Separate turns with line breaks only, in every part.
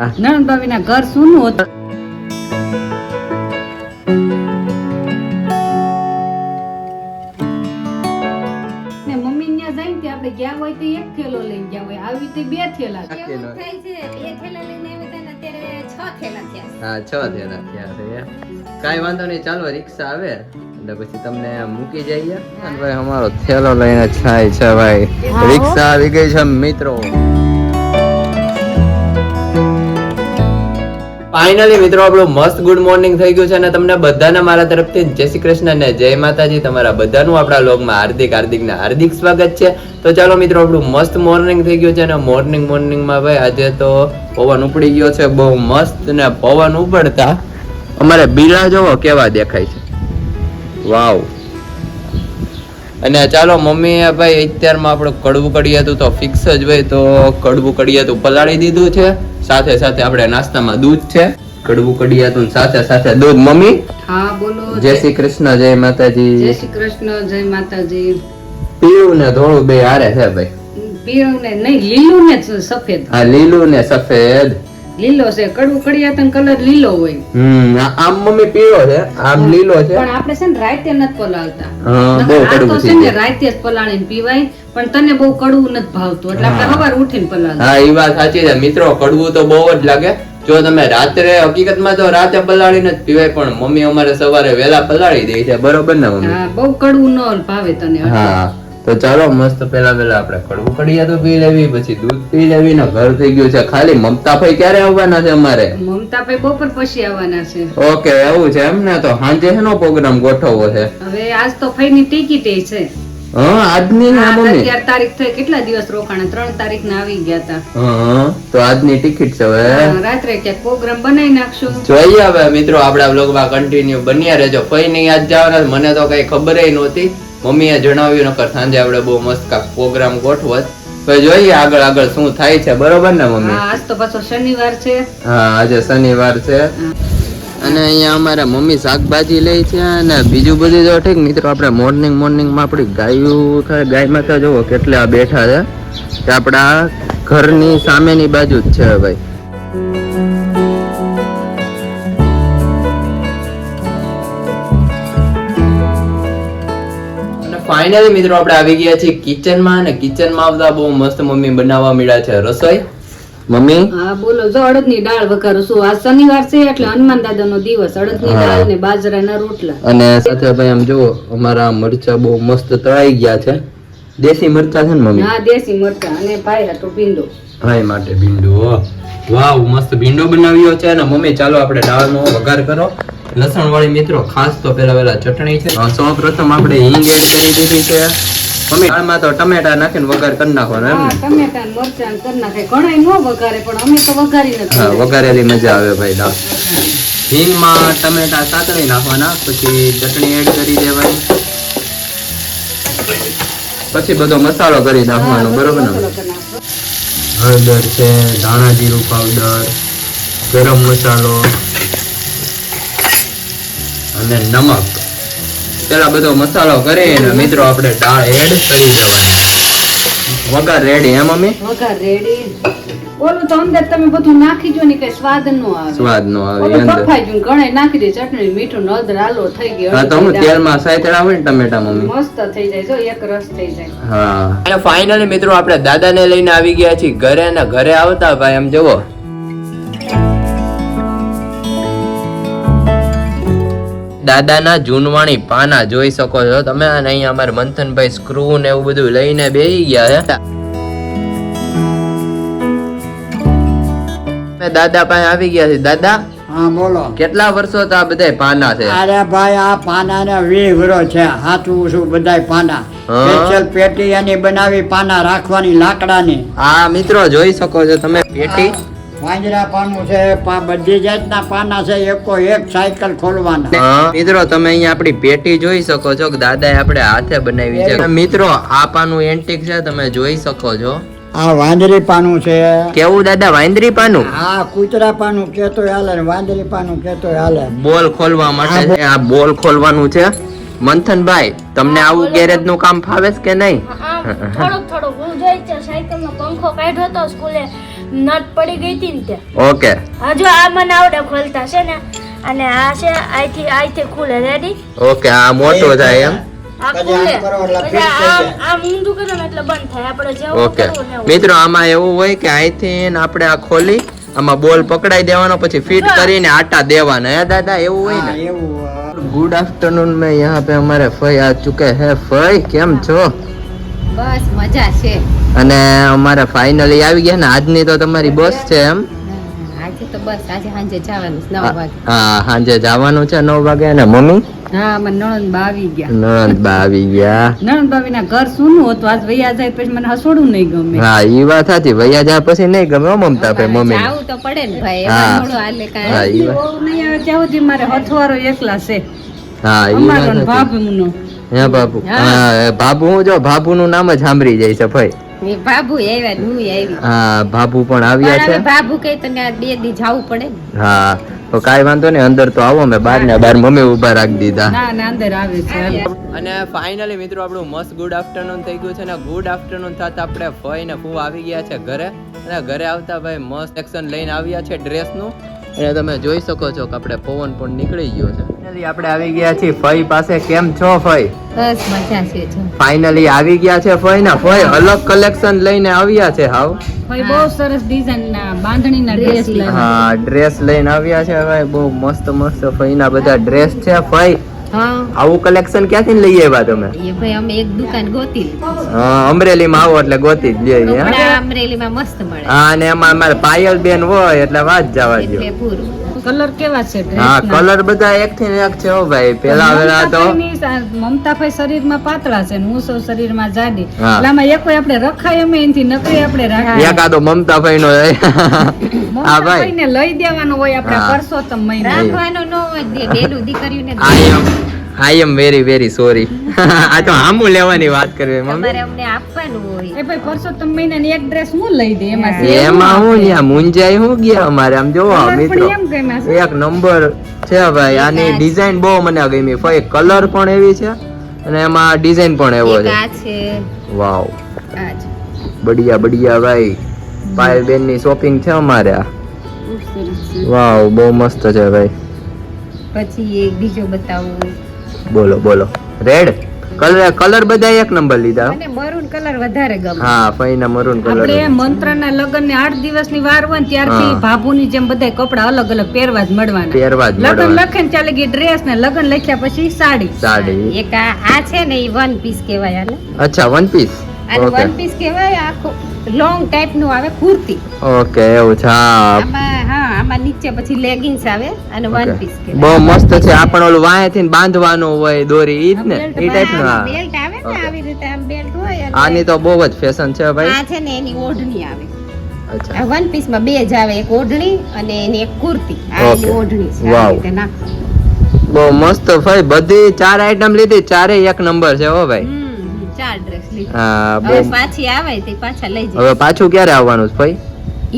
નણંદ ભાભીના ઘર સૂનું હતું. ને મમ્મી ન્યા જાય ને આપણે ગયા હોય તો એક થેલો લઈને ગયા હોય, આવી રીતે બે થેલા
હા 6 થયેલા થયા છે. કાંઈ વાંધો નહીં, ચાલો રિક્ષા આવે એટલે પછી તમને મૂકી જઈએ. અને ભાઈ અમારો થેલો લઈને જાય છે ભાઈ, રિક્ષા આવી ગઈ છે મિત્રો. ફાઇનલી મિત્રો આપણું મસ્ત ગુડ મોર્નિંગ થઈ ગયું છે અને તમને બધાને મારા તરફથી જય શ્રી કૃષ્ણ ને જય માતાજી. તમારા બધાનું આપણા વ્લોગમાં હાર્દિક સ્વાગત છે. તો ચાલો મિત્રો આપણું મસ્ત મોર્નિંગ થઈ ગયું છે અને મોર્નિંગમાં ભાઈ આજે તો પવન ઉપડી ગયો છે બહુ મસ્ત. ને પવન ઉપડતા અમારે બીલા જોવો કેવા દેખાય છે, વાવ. અને ચાલો મમ્મીએ ભાઈ અત્યારમાં આપણું કડવું કડિયાતું તો ફિક્સ જ હોય, તો કડવું કડિયાતું પલાળી દીધું છે. સાથે સાથે આપણે નાસ્તામાં દૂધ છે, કડવું કડિયાતું સાથે સાથે દૂધ. મમ્મી
હા બોલો.
જય શ્રી કૃષ્ણ જય માતાજી.
જય શ્રી કૃષ્ણ જય માતાજી.
પીળું ને ધોળું બે હારે છે ભાઈ.
પીળું ને નહીં, લીલું ને સફેદ.
હા લીલું ને સફેદ.
લીલો છે, કડવું કડિયાતન કલર લીલો હોય.
આમ મમ્મી પીળો છે, આમ લીલો છે.
પણ આપણે છે ને રાતે નથી પલાળતા.
હા બહુ કડવું
છે ને રાતે જ પલાળીને પીવાય, પણ તને બહુ કડવું નથી ભાવતું એટલે આપણે સવારે ઉઠીને પલાળતા.
હા એ વાત સાચી છે મિત્રો, કડવું તો બહુ જ લાગે. જો તમે રાત્રે હકીકતમાં તો રાતે પલાળીને જ પીવાય, પણ મમ્મી અમારે સવારે વહેલા પલાળી દે છે, બરોબર ને મમ્મી?
હા બહુ કડવું ન ભાવે તને.
હા તો ચાલો મસ્ત પેલા આપણે કડવું કડિયાતું પી લેવી, પછી દૂધ પી લેવી ને ઘર થઈ ગયું છે ખાલી. મમતાભાઈ ક્યારે આવવાના છે અમારે?
મમતાભાઈ બપોર પછી આવવાના છે.
ઓકે એવું છે એમ ને. તો સાંજે શેનો પ્રોગ્રામ ગોઠવવો છે?
હવે આજ તો ફઈની ટિકિટ છે.
હા આજની ના મમ્મી?
11 તારીખ થઈ, કેટલા દિવસ રોકાણા? 3 તારીખ ના આવી ગયા હતા.
હા તો આજની ટિકિટ છે. હવે
રાત્રે ક્યાંક પ્રોગ્રામ બનાવી નાખશું.
જોઈએ હવે મિત્રો આપડા વ્લોગમાં કન્ટિન્યુ બન્યા રહેજો. ફઈ નહીં આજ જવાના, મને તો કઈ ખબર નહોતી. મમ્મીએ જણાવ્યું, નકર સાંજે આપણે બહુ મસ્ત કાંક પ્રોગ્રામ ગોઠવત. પછી જોઈએ આગળ શું થાય છે, બરોબર ને મમ્મી?
હા આજ તો પાછો શનિવાર છે.
હા આજે શનિવાર છે. અને અહીંયા અમારા મમ્મી શાકભાજી લે છે અને બીજું બધું જો ઠીક મિત્રો. આપણે મોર્નિંગમાં આપણી ગાય માતા જોવો કેટલા બેઠા છે, કે આપણા ઘરની સામેની બાજુ જ છે ભાઈ. ફાઇનલી મિત્રો આપણે આવી ગયા છીએ કિચનમાં, અને કિચનમાં આવતા બહુ મસ્ત મમ્મી બનાવવા મળ્યા છે રસોઈ. મમ્મી
હા બોલો. જો અડદની દાળ વઘારું છું. આજ શનિવાર છે એટલે હનુમાન દાદાનો દિવસ. અડદની દાળ ને બાજરાના રોટલા. અને
સાથે ભાઈ આમ જુઓ અમારા મરચા બહુ મસ્ત તળાઈ ગયા છે. દેશી મરચા છે ને મમ્મી?
હા દેશી મરચા. અને ભાઈ તો ભીંડો.
ભાઈ માટે ભીંડો. વાવ મસ્ત ભીંડો બનાવ્યો છે. અને મમ્મી ચાલો આપણે દાળનો વઘાર કરો. લસણ વાળી મિત્રો ખાસ તો પેલા ચટણી છે. સૌ પ્રથમ આપણે હિંગ એડ કરી દીધી છે. મમ્મી આમાં તો ટમેટા નાખીને વઘાર કરી નાખવાનો એમ ને?
ટમેટા ને મરચાં કરી નાખે. ઘણાય નો વઘારે, પણ અમે તો વઘારી નથી.
હા વઘારેલી મજા આવે ભાઈ દાળ. હિંગમાં ટમેટા સાતળી નાખવાના, પછી ચટણી એડ કરી દેવાની, પછી બધો મસાલો કરી નાખવાનો, બરોબર ને? હળદર છે, ધાણા જીરું પાવડર, ગરમ મસાલો અને નમક. પેલા બધો મસાલો કરીને મિત્રો આપણે દાળ એડ કરી દેવાની. વઘાર રેડી હે મમ્મી?
વઘાર રેડી. ઓલું તો અંદર તમે બધું નાખી જો ને કઈ સ્વાદ નો આવે.
સ્વાદ નો આવે
ઓલું
અંદર.
બફાઈ ગયું, ઘણાય નાખી દે ચટણી, મીઠું, હળદર, આલો થઈ ગયો.
હા તો હું તેલમાં સાયતળા હોય ને ટમેટા મમ્મી,
મસ્ત થઈ જાય. જો એક રસ થઈ જાય.
હા. અને ફાઇનલી મિત્રો આપણે દાદાને લઈને આવી ગયા છીએ ઘરે. ને ઘરે આવતા ભાઈ આમ જુઓ દાદાના જૂનવાણી પાના જોઈ શકો છો તમે. અને અહીંયા અમારે મંથનભાઈ સ્ક્રૂ ને એવું બધું લઈને બેસી ગયા છે. દાદા પાસે આવી ગયા છે. દાદા
હા બોલો.
કેટલા વર્ષો તો આ બધા પાના છે?
અરે ભાઈ આ પાના ને 20 વર્ષ છે. હાચું છું બધાય પાના. સ્પેશિયલ પેટી એની બનાવી પાના રાખવાની લાકડાની.
આ મિત્રો જોઈ શકો છો તમે પેટી.
વાંજરા પાનું છે, બધી જાતના પાના છે. એકો એક સાયકલ ખોલવાના.
મિત્રો તમે અહીંયા આપણી પેટી જોઈ શકો છો કે દાદાએ આપણે હાથે બનાવી છે. મિત્રો આ પાનું એન્ટિક છે, તમે જોઈ શકો છો.
આ વાંદરી પાનું છે.
કેવું દાદા? વાંદરી પાનું?
આ કૂતરા પાનું કેતો હાલે ને વાંદરી પાનું કેતો હાલે.
બોલ ખોલવા માટે છે. આ બોલ ખોલવાનું છે. મંથનભાઈ તમને આવું ગેરેજ નું કામ ફાવે કે નહીં?
થોડુંક હું જોઈ છે. સાયકલ નો પંખો કાઢ્યો તો સ્કૂલે નટ પડી ગઈ હતી ને ત્યાં.
ઓકે
હજુ આ મને આવડે ખોલતા છે ને, અને આ છે આઈથી ખુલે. રેડી?
ઓકે આ મોટો થાય એમ.
આ
પછી
ખુલે
આમ કરો એટલે
પછી
ફિટ થઈ જાય.
આમ ઊંધું કરો ને એટલે બંધ થાય. આપણે જેવું
ઓકે
કરવું ને એવું.
મિત્રો આમાં એવું હોય કે અહીંથી આપણે આ ખોલી આમાં બોલ પકડાઈ દેવાનો પછી ફિટ કરીને આટા દેવાના હે દાદા એવું હોય
હા,
ને.
એવું
गुड आफ्टरनून में यहाँ पे हमारे फई आ चुके हैं. फई કેમ છો?
બસ મજા છે.
અને અમારે ફાઇનલી આવી ગયા ને આજની તો તમારી બસ છે એમ.
આજે તો બસ આજે સાંજે જવાનું 9 વાગે.
હા સાંજે જવાનું છે 9 વાગે. અને મમ્મી
હા મને નણંદ બા આવી ગયા.
નણંદ બા આવી ગયા.
નણંદ બાવી ના ઘર સુનું હતું આજ વૈયા જાય પછી મને હસોડું નહીં ગમે.
હા ઈ વાત સાચી. ભૈયા જા પછી નહીં ગમે હો મમતા ભાઈ મમ્મી.
જાવું તો પડે ને ભાઈ.
હા.
એમાં થોડું હાલે
હા,
કાંઈ.
ઈ વાત.
બહુ નહીં આવે ત્યાં સુધી મારે હથવારો એકલા છે.
હા ઈ
અમારો
વાત
ને
સાચી.
ભાભીનો.
હે બાબુ.
હા.
હા એ બાબુ હું જો બાબુનું નામ જ સાંભળી જાય છે ભાઈ.
એ બાબુ આવ્યા ને હું આવી.
હા બાબુ પણ
પણ
આવ્યા
હવે
છે.
બાબુ કઈ તને આ 2 દી જાવું પડે ને.
હા તો કાઈ વાંધો નહીં અંદર તો આવો મેં બહાર ને બહાર મમ્મી ઉભા રાખી દીધા.
ના ના અંદર આવે છે
અને ફાઇનલી મિત્રો આપણું મસ્ત ગુડ આફ્ટરનૂન થઈ ગયું છે ને ગુડ આફ્ટરનૂન થતા આપણે ફઈ ને ફૂ આવી ગયા છે ઘરે. અને ઘરે આવતા ભાઈ મસ્ત એક્શન લઈને આવ્યા છે ડ્રેસનું. અને તમે જોઈ શકો છો કે આપણે પવન પણ નીકળી ગયો છે. ફાઇનલી આપણે આવી ગયા છીએ ફઈ પાસે. કેમ છો ફઈ?
બસ મજા છે જો.
ફાઇનલી આવી ગયા છે ફઈ ના. ફઈ અલગ કલેક્શન લઈને આવ્યા છે હાવ.
ભાઈ બહુ સરસ ડિઝાઇન ના બાંધણીના ડ્રેસ લાવ્યા.
હા ડ્રેસ લઈને આવ્યા છે ભાઈ. બહુ મસ્ત મસ્ત ફઈના બધા ડ્રેસ છે. ફઈ
હા
આવું કલેક્શન ક્યાંથી લઈ આવ્યા તમે?
એ ભાઈ અમે એક દુકાન ગોતી લીધી.
હા અમરેલીમાં આવો એટલે ગોતી જ લઈએ. હા?
કપડા અમરેલીમાં મસ્ત મળે.
હા અને એમાં અમારે પાયલ બેન હોય એટલે વાત જવા દો.
એટલે પૂરું. કલર કેવા છે ડ્રેસ
હા કલર બધા એક થી એક છે હો ભાઈ. પેલા વેલા તો
મમતાભાઈ શરીરમાં પાતળા છે ને હું સૌ શરીરમાં જાડી.
હા.
એટલે આમાં એક આપણે રખાય અમે એનથી નકરી આપણે રાખીએ.
એકાદો મમતાભાઈ નો હા ભાઈ
મમતાભાઈને લઈ દેવાનો હોય આપણે
હા.
પરસોત્તમ મહિના.
રાખવાનો
ન હોય દે બેનું દીકરીઓને
આઈ એમ વેરી સોરી. આ તો આમું લેવાની વાત કરવી મમ્મી.
અમને આપવાનું હોય. એ ભાઈ પરસોત્તમ મહિનાની એક ડ્રેસ હું લઈ દે એમાં છે
એમાં હું ન્યા મુંજાઈ હું ગયા અમારે આમ જોવો
કલર પણ
મિત્રો
એમ ગમ્યા છે.
એક નંબર છે ભાઈ. આની ડિઝાઇન બહુ મને ગમી. ફઈ કલર પણ એવી છે અને એમાં ડિઝાઇન પણ એવો
એક
છે.
આ છે
વાવ
આ છે.
બઢિયા બઢિયા ભાઈ. પાયલ બેન ની શોપિંગ છે અમારે આ.
ખૂબ સરસ છે.
વાવ બહુ મસ્ત છે ભાઈ.
પછી એક બીજો બતાવું.
બોલો બોલો. રેડ કલર બધા એક નંબર લીધા.
મને મરૂન કલર વધારે ગમે.
હા ફઈના મરૂન કલર.
આપણે મંત્રના લગ્ન ને 8 દિવસની વાર હોય ને ત્યારથી
હા.
ભાભુની જેમ બધા કપડા અલગ અલગ પહેરવા જ મળવાના.
પહેરવા જ
લગ્ન
મળવાના.
લખે ને ચાલે ગઈ ડ્રેસ ને લગ્ન લખ્યા પછી સાડી.
સાડી.
એક આ છે ને ઈ વન પીસ કહેવાય આને.
અચ્છા વન પીસ.
આને
ઓકે
વન પીસ કહેવાય. આખું લોંગ ટાઈપ નું આવે કુર્તી.
ઓકે એવું છે. હા
આમાં હા આમાં નીચે પછી લેગિંગ્સ આવે અને વન
ઓકે.
પીસ
બહુ મસ્ત છે. આ પણ ઓલું વાંહેથી ને બાંધવાનું હોય દોરી ઈ જ ને ઈ ટાઈપ નું. હા
બેલ્ટ આવે ને
ઓકે.
આવી રીતે આમ બેલ્ટ હોય અને
આની તો બહુ જ ફેશન છે ભાઈ.
આ છે ને એની ઓઢણી આવે.
અચ્છા
આ વન પીસ માં 2 જ આવે. એક ઓઢણી અને એની એક કુર્તી. આ એની
ઓકે.
ઓઢણી છે.
વાવ.
આવી રીતે નાખો.
બહુ મસ્ત ભાઈ. બધી 4 આઈટમ લીધી. 4 એક નંબર છે હો ભાઈ.
4 ડ્રેસ લીધી.
હા
હવે
બહુ.
પાછી આવે તે પાછા લઈ જાય.
હવે પાછું ક્યારે આવવાનું છે ભાઈ?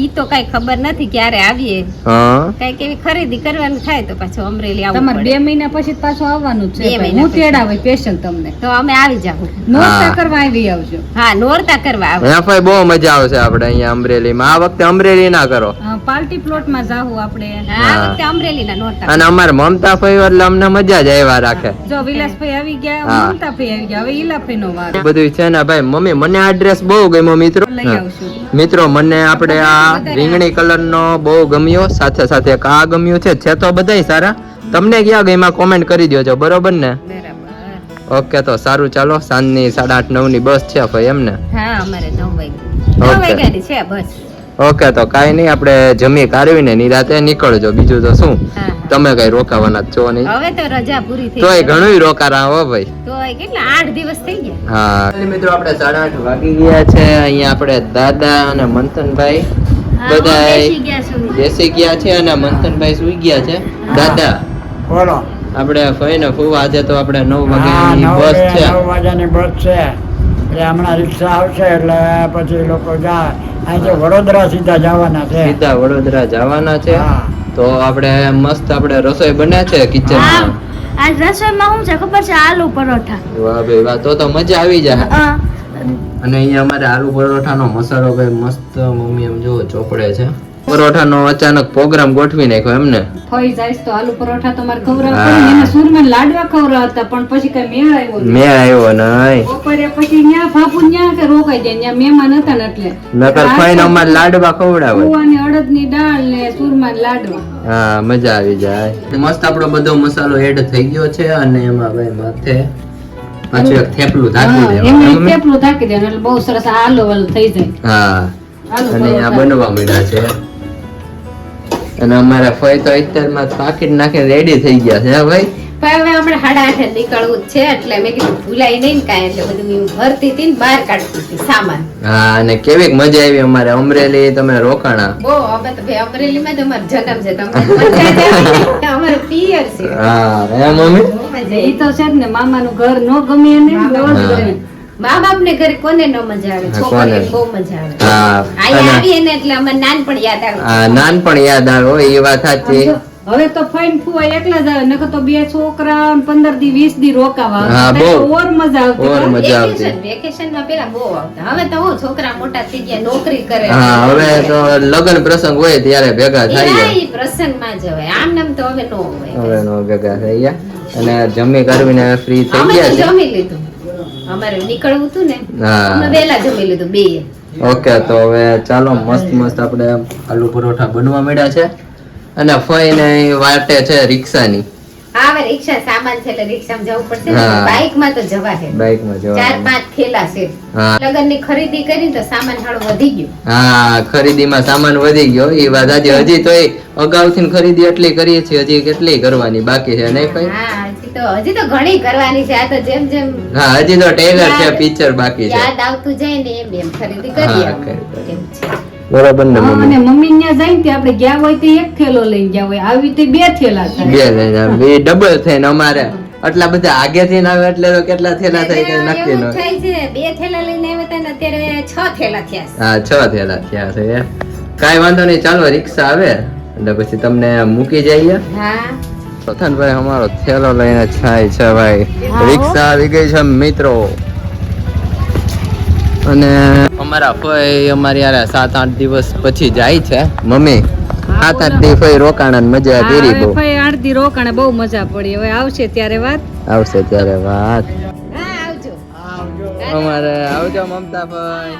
ઈ તો કઈ ખબર નથી ક્યારે આવીએ.
હા
કઈક એવી ખરીદી કરવાનું થાય તો પાછું અમરેલી આવવું પડે. 2 મહિના પછી પાછું આવવાનું છે. 2 મહિના હું તેડાવે સ્પેશિયલ તમને. તો અમે આવી જાવ. નોરતા
હા.
કરવા આવી આવજો. હા નોરતા કરવા આવો.
અહીંયા ભાઈ બહુ મજા આવશે આપણે અહીંયા અમરેલીમાં. આ વખતે અમરેલી ના કરો.
પાર્ટી પ્લોટ માં જાવું આપણે.
હા.
આ વખતે અમરેલી ના નોરતા.
અને અમારે મમતા ભાઈ એટલે અમને મજા જ આવ્યા રાખે.
જો વિલાસભાઈ આવી ગયા,
હા.
મમતાભાઈ આવી ગયા, હવે ઈલાભાઈ નો વાર.
બધું છે ને ભાઈ. મમ્મી મને આ ડ્રેસ બહુ ગમ્યો મિત્રો.
લઈ આવશું.
મિત્રો મને આપણે આ રીંગણી કલર નો બહુ ગમ્યો. સાથે સાથે એક આ ગમ્યું છે તો બધાય સારા. તમને ક્યાં ગઈમાં કોમેન્ટ કરી દેજો બરોબર ને?
બરાબર.
ઓકે તો સારું ચાલો. સાંજની 8:30 9 ની બસ છે ભાઈ એમને.
હા અમારે 9 વાગે.
ઓકે.
9 વાગ્યાની છે બસ.
ઓકે તો કાઈ નહીં આપણે જમી કાઢવીને નિરાતે નીકળજો. બીજું તો શું
હા, હા.
તમે કઈ રોકાવાના જ છો નહીં.
હવે તો રજા પૂરી થઈ
તોય
ગઈ.
ઘણું રોકારા હો ભાઈ.
તો કેટલા 8 દિવસ થઈ ગયા.
હા મિત્રો આપણે 8:30 વાગી ગયા છે. અહીંયા આપણે દાદા અને મંથનભાઈ
હા, હું
બધા
બેસી ગયા છું.
બેસી ગયા છે અને મંથનભાઈ સુઈ ગયા છે. દાદા
બોલો.
આપણે ફઈ ને ફૂ આજે તો આપણે 9
હા,
વાગ્યાની બસ છે.
9 વાગ્યાની બસ છે. એટલે હમણાં રિક્ષા આવશે એટલે પછી લોકો જાય. આજે વડોદરા સીધા જવાના છે.
સીધા વડોદરા જવાના છે.
હા.
તો આપણે મસ્ત આપણે રસોઈ બને છે કિચન
આમ આજ રસોઈમાં શું છે ખબર છે? આલુ પરોઠા.
વાહ ભાઈ વાહ. તો મજા આવી જાય. અને અહીંયા અમારે આલુ પરોઠાનો મસાલો ભાઈ મસ્ત મમ્મી એમ જો ચોપડે છે. પરોઠાનો અચાનક પ્રોગ્રામ ગોઠવી નાખ્યો એમને.
થઈ જાય તો આલુ પરોઠા તમારે ખવડાવવા પડે. એના સુરમાં લાડવા ખવડાવતા પણ પછી કઈ મેળ આવ્યો નહીં.
મેળ આવ્યો નહીં.
બપોરે પછી ન્યા બાપુ ન્યા કે રોકાઈ જાય, ન્યા મહેમાન હતા ને એટલે
નકર ફાઈન અમાર લાડવા ખવડાવે.
કુવાની અડદની દાળ ને સુરમાં લાડવા.
હા મજા આવી જાય. મસ્ત આપણો બધો મસાલો એડ થઈ ગયો છે અને એમાં ભાઈ માથે પાછું એક થેપલું ઢાંકી દેવાનું.
એમ થેપલું ઢાંકી દેવાનું એટલે બહુ સરસ આલો વાલો થઈ જાય.
હા અને આ બનવા માંડ્યા છે અને અમારા ફઈ તો અત્યારમાં પાકીટ નાખીને રેડી થઈ ગયા છે. હા ભાઈ
પણ હવે આપણે 8:30 નીકળવું જ છે એટલે મેં કીધું ભૂલાઈ નહીં ને કાંઈ, એટલે બધું હું ભરતી હતી ને બહાર કાઢતી હતી સામાન.
હા અને કેવી મજા આવી અમારે અમરેલી. તમે રોકાણા?
બહુ. અમે તો ભાઈ અમરેલીમાં જ અમારો જન્મ છે, તમને મજા જ આવે ને. અમારું પિયર છે.
હા હે મમ્મી?
ઈ તો છે જ ને, મામાનું ઘર નો ગમે એને બહુ જ ગમે. મા બાપ ને ઘરે કોને ન મજા આવે, છોકરીને બહુ મજા આવે.
હા
અહીંયા આવીએ ને એટલે અમે નાનપણ યાદ આવે.
હા નાનપણ યાદ આવે એ વાત સાચી.
હવે તો ફાઈન ફુવા એકલા જ આવે, નકર તો બે છોકરા 15 દી 20 દી રોકાવા.
હા, બહુ.
ઓર મજા આવતી.
ઓર મજા આવતી.
વેકેશનમાં પેલા બહુ આવતા. હવે તો હું છોકરા મોટા થઈ ગયા, નોકરી કરે.
હા હવે તો લગ્ન પ્રસંગ હોય ત્યારે ભેગા થાય
હા, ઈ પ્રસંગમાં જ હોય. આમ નામ તો હવે નો હોય.
હવે નો ભેગા થઈ ગયા અને જમી કરીને ફ્રી થઈ
અમે
ગયા
તો
છે.
જમી લીધું. અમારે નીકળવું હતું ને,
હા
અમે વહેલા જમી લીધું બે.
ઓકે તો હવે ચાલો મસ્ત આપણે આલુ પરોઠા બનવા મળ્યા છે અને ફઈને વાટે છે રિક્ષાની.
હા, હવે રિક્ષા સામાન છે એટલે રિક્ષામાં જવું પડશે ને.
હા.
બાઇકમાં તો જવા છે.
બાઇકમાં જવાનું.
4-5 થેલા છે.
હા.
લગનની ખરીદી કરી તો સામાન થોડો વધી ગયો.
હા ખરીદીમાં સામાન વધી ગયો એ વાત આજે. હજી તો અગાઉથી ખરીદી એટલી કરીએ છીએ, હજી કેટલી કરવાની બાકી છે નહીં ભાઈ?
હા, હજી તો ઘણી કરવાની છે. આ તો જેમ જેમ
હા હજી તો ટેલર છે, પિક્ચર બાકી છે.
યાદ આવતું જાય ને એમ એમ ખરીદી
હા,
કરીએ.
કરી.
એમ છે.
બરોબર ને
હા,
મમ્મી?
અને મમ્મી ત્યાં જાય ને આપણે ગયા હોય તો એક થેલો લઈને ગયા હોય, આવી રીતે 2 થેલા થાય.
બે લઈને આવે. એ ડબલ થઈને અમારે આટલા બધા આગેથી આવે એટલે તો કેટલા થેલા થાય કે નક્કી ન
એવું
હોય.
થાય છે. 2 થેલા લઈને આવ્યા હતા ને અત્યારે 6 થેલા થયા છે.
હા 6 થેલા થયા છે. કાંઈ વાંધો નહીં, ચાલો રિક્ષા આવે એટલે પછી તમને મૂકી જઈએ.
હા,
પ્રથાનભાઈ અમારો થેલો લઈને જાય છે ભાઈ. રિક્ષા આવી ગઈ છે મિત્રો. અને અમારા ફઈ અમારી યારે 7-8 દિવસ પછી જાય છે. મમ્મી 7-8 દી ફઈ રોકાણા ને મજા કરી બહુ.
ભાઈ 8 દી રોકાણે બહુ મજા પડી. હવે આવશે ત્યારે વાત.
આવશે ત્યારે વાત.
હા, આવજો.
અમારે આવજો મમતા ભાઈ.